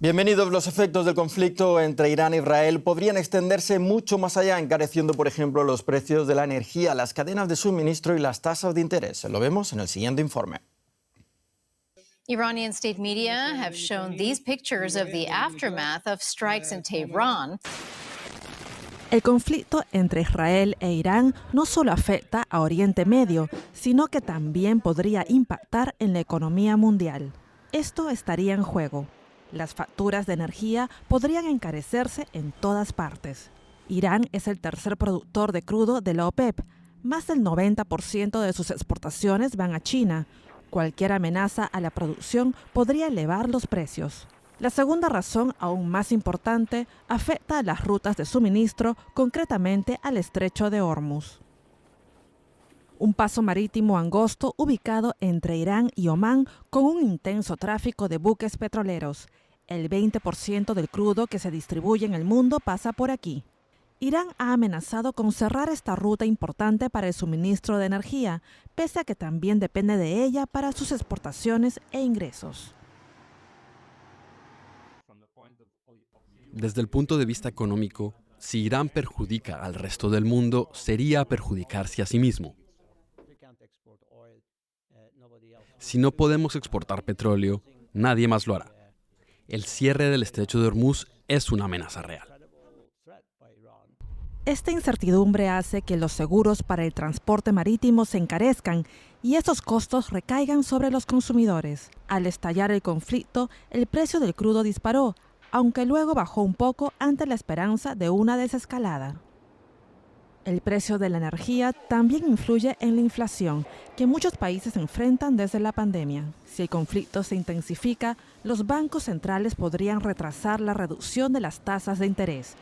Bienvenidos. Los efectos del conflicto entre Irán e Israel podrían extenderse mucho más allá, encareciendo, por ejemplo, los precios de la energía, las cadenas de suministro y las tasas de interés. Lo vemos en el siguiente informe. Iranian state media have shown these pictures of the aftermath of strikes in Tehran. El conflicto entre Israel e Irán no solo afecta a Oriente Medio, sino que también podría impactar en la economía mundial. Esto estaría en juego. Las facturas de energía podrían encarecerse en todas partes. Irán es el tercer productor de crudo de la OPEP. Más del 90% de sus exportaciones van a China. Cualquier amenaza a la producción podría elevar los precios. La segunda razón, aún más importante, afecta a las rutas de suministro, concretamente al estrecho de Hormuz. Un paso marítimo angosto ubicado entre Irán y Omán con un intenso tráfico de buques petroleros. El 20% del crudo que se distribuye en el mundo pasa por aquí. Irán ha amenazado con cerrar esta ruta importante para el suministro de energía, pese a que también depende de ella para sus exportaciones e ingresos. Desde el punto de vista económico, si Irán perjudica al resto del mundo, sería perjudicarse a sí mismo. Si no podemos exportar petróleo, nadie más lo hará. El cierre del estrecho de Hormuz es una amenaza real. Esta incertidumbre hace que los seguros para el transporte marítimo se encarezcan y esos costos recaigan sobre los consumidores. Al estallar el conflicto, el precio del crudo disparó, aunque luego bajó un poco ante la esperanza de una desescalada. El precio de la energía también influye en la inflación, que muchos países enfrentan desde la pandemia. Si el conflicto se intensifica, los bancos centrales podrían retrasar la reducción de las tasas de interés.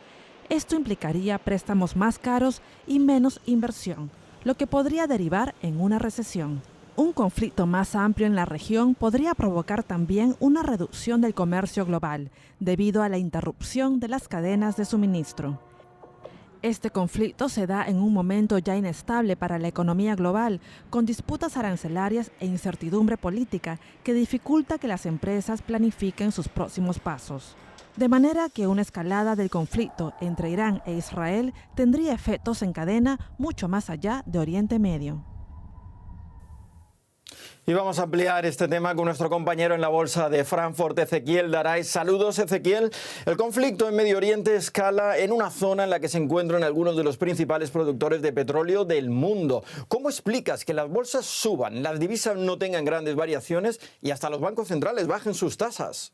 Esto implicaría préstamos más caros y menos inversión, lo que podría derivar en una recesión. Un conflicto más amplio en la región podría provocar también una reducción del comercio global, debido a la interrupción de las cadenas de suministro. Este conflicto se da en un momento ya inestable para la economía global, con disputas arancelarias e incertidumbre política que dificulta que las empresas planifiquen sus próximos pasos. De manera que una escalada del conflicto entre Irán e Israel tendría efectos en cadena mucho más allá de Oriente Medio. Y vamos a ampliar este tema con nuestro compañero en la Bolsa de Frankfurt, Ezequiel Daray. Saludos, Ezequiel. El conflicto en Medio Oriente escala en una zona en la que se encuentran algunos de los principales productores de petróleo del mundo. ¿Cómo explicas que las bolsas suban, las divisas no tengan grandes variaciones y hasta los bancos centrales bajen sus tasas?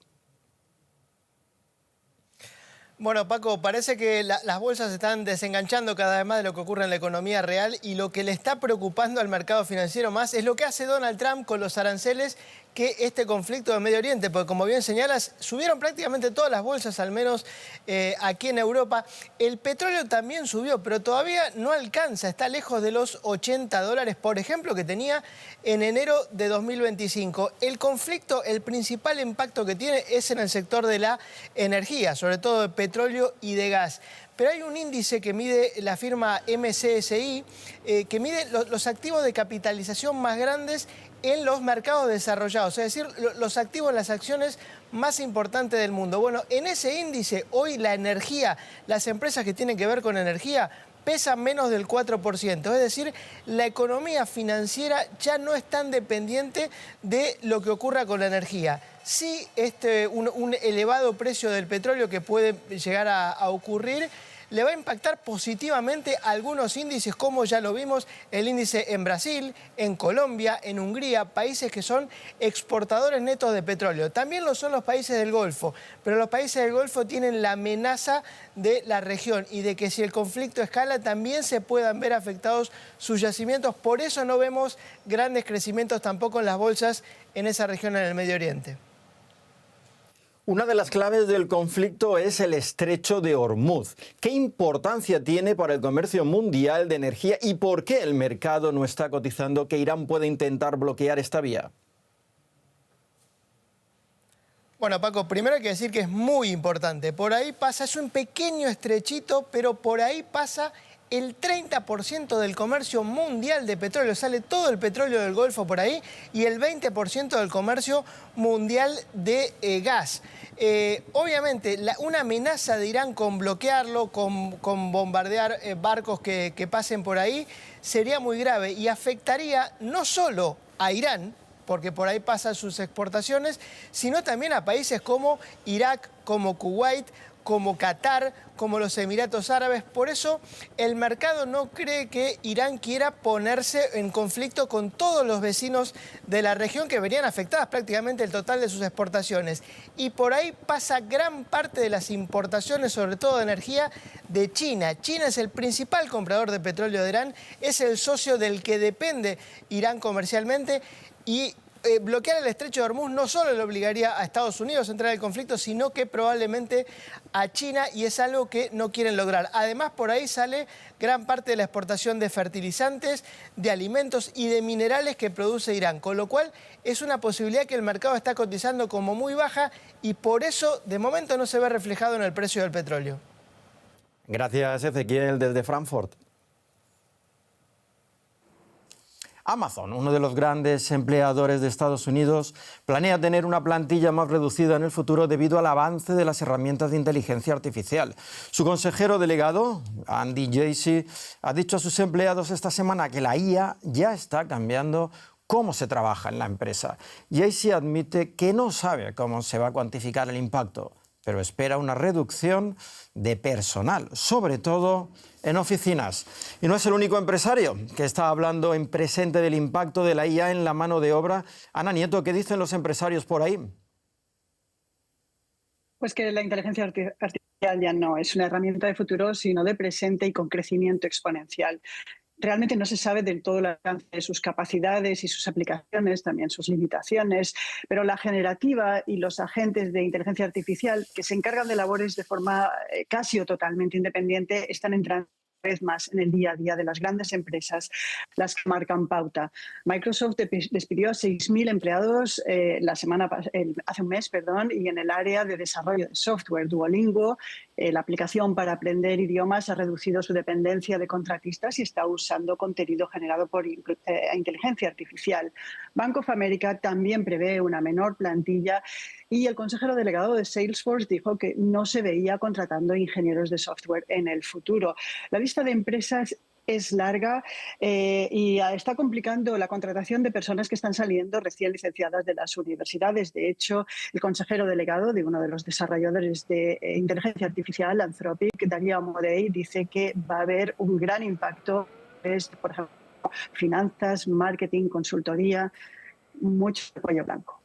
Bueno, Paco, parece que las bolsas están desenganchando cada vez más de lo que ocurre en la economía real y lo que le está preocupando al mercado financiero más es lo que hace Donald Trump con los aranceles que este conflicto de Medio Oriente, porque como bien señalas, subieron prácticamente todas las bolsas, al menos aquí en Europa. El petróleo también subió, pero todavía no alcanza, está lejos de los $80, por ejemplo, que tenía en enero de 2025. El conflicto, el principal impacto que tiene es en el sector de la energía, sobre todo de petróleo y de gas. Pero hay un índice que mide la firma MSCI, que mide los activos de capitalización más grandes en los mercados desarrollados, es decir, los activos, las acciones más importantes del mundo. Bueno, en ese índice hoy la energía, las empresas que tienen que ver con energía, pesan menos del 4%. Es decir, la economía financiera ya no es tan dependiente de lo que ocurra con la energía. Sí, un elevado precio del petróleo que puede llegar a ocurrir le va a impactar positivamente a algunos índices, como ya lo vimos, el índice en Brasil, en Colombia, en Hungría, países que son exportadores netos de petróleo. También lo son los países del Golfo, pero los países del Golfo tienen la amenaza de la región y de que si el conflicto escala también se puedan ver afectados sus yacimientos. Por eso no vemos grandes crecimientos tampoco en las bolsas en esa región en el Medio Oriente. Una de las claves del conflicto es el estrecho de Hormuz. ¿Qué importancia tiene para el comercio mundial de energía y por qué el mercado no está cotizando que Irán puede intentar bloquear esta vía? Bueno, Paco, primero hay que decir que es muy importante. Por ahí pasa, es un pequeño estrechito, pero por ahí pasa el 30% del comercio mundial de petróleo, sale todo el petróleo del Golfo por ahí, y el 20% del comercio mundial de gas. Obviamente, una amenaza de Irán con bloquearlo, con bombardear barcos que pasen por ahí, sería muy grave y afectaría no solo a Irán, porque por ahí pasan sus exportaciones, sino también a países como Irak, como Kuwait, como Qatar, como los Emiratos Árabes. Por eso el mercado no cree que Irán quiera ponerse en conflicto con todos los vecinos de la región que verían afectadas prácticamente el total de sus exportaciones. Y por ahí pasa gran parte de las importaciones, sobre todo de energía, de China. China es el principal comprador de petróleo de Irán, es el socio del que depende Irán comercialmente, y bloquear el estrecho de Hormuz no solo le obligaría a Estados Unidos a entrar en el conflicto, sino que probablemente a China, y es algo que no quieren lograr. Además, por ahí sale gran parte de la exportación de fertilizantes, de alimentos y de minerales que produce Irán, con lo cual es una posibilidad que el mercado está cotizando como muy baja y por eso de momento no se ve reflejado en el precio del petróleo. Gracias, Ezequiel, desde Frankfurt. Amazon, uno de los grandes empleadores de Estados Unidos, planea tener una plantilla más reducida en el futuro debido al avance de las herramientas de inteligencia artificial. Su consejero delegado, Andy Jassy, ha dicho a sus empleados esta semana que la IA ya está cambiando cómo se trabaja en la empresa. Jassy admite que no sabe cómo se va a cuantificar el impacto, pero espera una reducción de personal, sobre todo en oficinas. Y no es el único empresario que está hablando en presente del impacto de la IA en la mano de obra. Ana Nieto, ¿qué dicen los empresarios por ahí? Pues que la inteligencia artificial ya no es una herramienta de futuro, sino de presente y con crecimiento exponencial. Realmente no se sabe del todo el alcance de sus capacidades y sus aplicaciones, también sus limitaciones, pero la generativa y los agentes de inteligencia artificial que se encargan de labores de forma casi o totalmente independiente están entrando vez más en el día a día de las grandes empresas, las que marcan pauta. Microsoft despidió a 6.000 empleados hace un mes, y en el área de desarrollo de software. Duolingo, la aplicación para aprender idiomas, ha reducido su dependencia de contratistas y está usando contenido generado por inteligencia artificial. Bank of America también prevé una menor plantilla y el consejero delegado de Salesforce dijo que no se veía contratando ingenieros de software en el futuro. La lista de empresas es larga y está complicando la contratación de personas que están saliendo recién licenciadas de las universidades. De hecho, el consejero delegado de uno de los desarrolladores de inteligencia artificial, Anthropic, Darío Amodei, dice que va a haber un gran impacto, por ejemplo, finanzas, marketing, consultoría, mucho cuello blanco.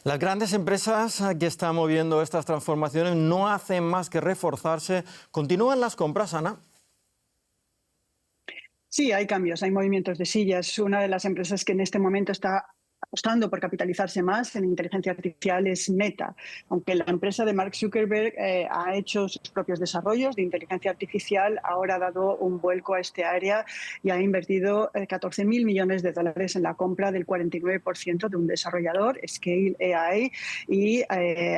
Las grandes empresas que están moviendo estas transformaciones no hacen más que reforzarse. ¿Continúan las compras, Ana? Sí, hay cambios, hay movimientos de sillas. Una de las empresas que en este momento está apostando por capitalizarse más en inteligencia artificial es Meta. Aunque la empresa de Mark Zuckerberg ha hecho sus propios desarrollos de inteligencia artificial, ahora ha dado un vuelco a este área y ha invertido 14.000 millones de dólares en la compra del 49% de un desarrollador, Scale AI, y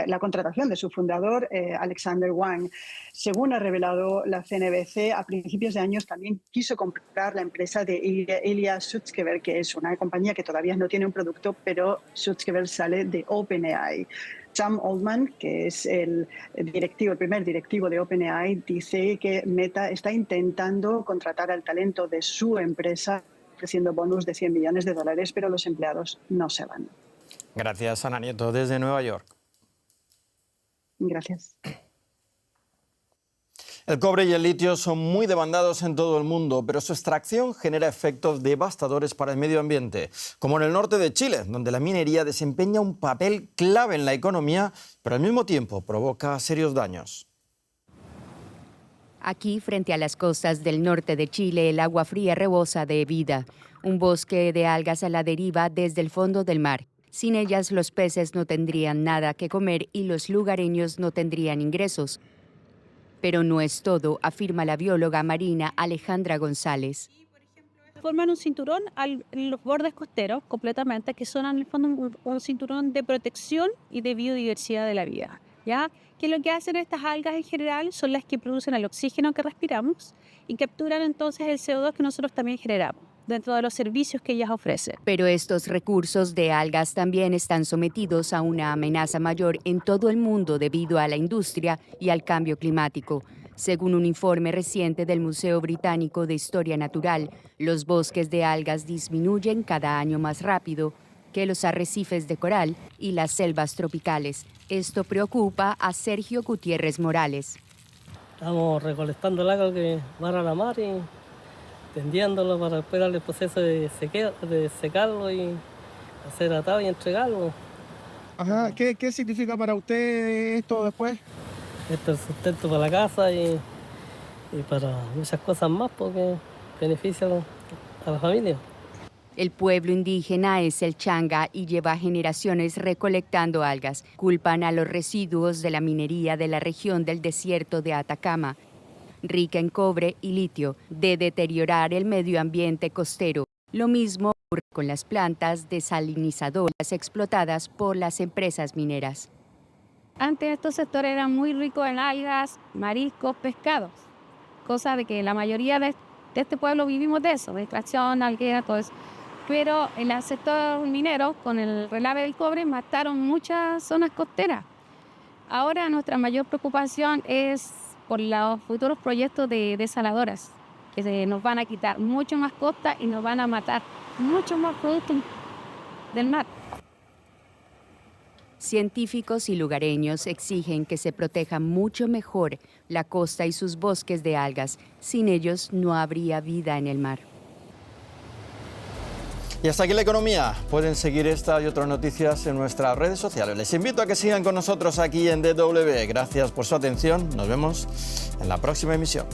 la contratación de su fundador, Alexander Wang. Según ha revelado la CNBC, a principios de años también quiso comprar la empresa de Ilya Sutskever, que es una compañía que todavía no tiene un producto, pero Sutskever sale de OpenAI. Sam Altman, que es el primer directivo de OpenAI, dice que Meta está intentando contratar al talento de su empresa, ofreciendo bonus de 100 millones de dólares, pero los empleados no se van. Gracias, Ana Nieto, desde Nueva York. Gracias. El cobre y el litio son muy demandados en todo el mundo, pero su extracción genera efectos devastadores para el medio ambiente, como en el norte de Chile, donde la minería desempeña un papel clave en la economía, pero al mismo tiempo provoca serios daños. Aquí, frente a las costas del norte de Chile, el agua fría rebosa de vida. Un bosque de algas a la deriva desde el fondo del mar. Sin ellas, los peces no tendrían nada que comer y los lugareños no tendrían ingresos. Pero no es todo, afirma la bióloga marina Alejandra González. Forman un cinturón en los bordes costeros completamente, que son en el fondo un cinturón de protección y de biodiversidad de la vida. ¿ya? Que lo que hacen estas algas en general son las que producen el oxígeno que respiramos y capturan entonces el CO2 que nosotros también generamos dentro de los servicios que ellas ofrecen. Pero estos recursos de algas también están sometidos a una amenaza mayor en todo el mundo debido a la industria y al cambio climático. Según un informe reciente del Museo Británico de Historia Natural, los bosques de algas disminuyen cada año más rápido que los arrecifes de coral y las selvas tropicales. Esto preocupa a Sergio Gutiérrez Morales. Estamos recolectando el agua que va a la mar y tendiéndolo para después darle el proceso de secarlo y hacer atado y entregarlo. Ajá, ¿qué significa para usted esto después? Esto es sustento para la casa y para muchas cosas más porque beneficia a la familia. El pueblo indígena es el Changa y lleva generaciones recolectando algas. Culpan a los residuos de la minería de la región del desierto de Atacama, rica en cobre y litio, de deteriorar el medio ambiente costero. Lo mismo ocurre con las plantas desalinizadoras explotadas por las empresas mineras. Antes estos sectores eran muy ricos en algas, mariscos, pescados, cosa de que la mayoría de este pueblo vivimos de eso, de extracción, alguera, todo eso. Pero en el sector minero, con el relave del cobre, mataron muchas zonas costeras. Ahora nuestra mayor preocupación es por los futuros proyectos de desaladoras, que nos van a quitar mucho más costa y nos van a matar mucho más productos del mar. Científicos y lugareños exigen que se proteja mucho mejor la costa y sus bosques de algas. Sin ellos no habría vida en el mar. Y hasta aquí la economía. Pueden seguir esta y otras noticias en nuestras redes sociales. Les invito a que sigan con nosotros aquí en DW. Gracias por su atención. Nos vemos en la próxima emisión.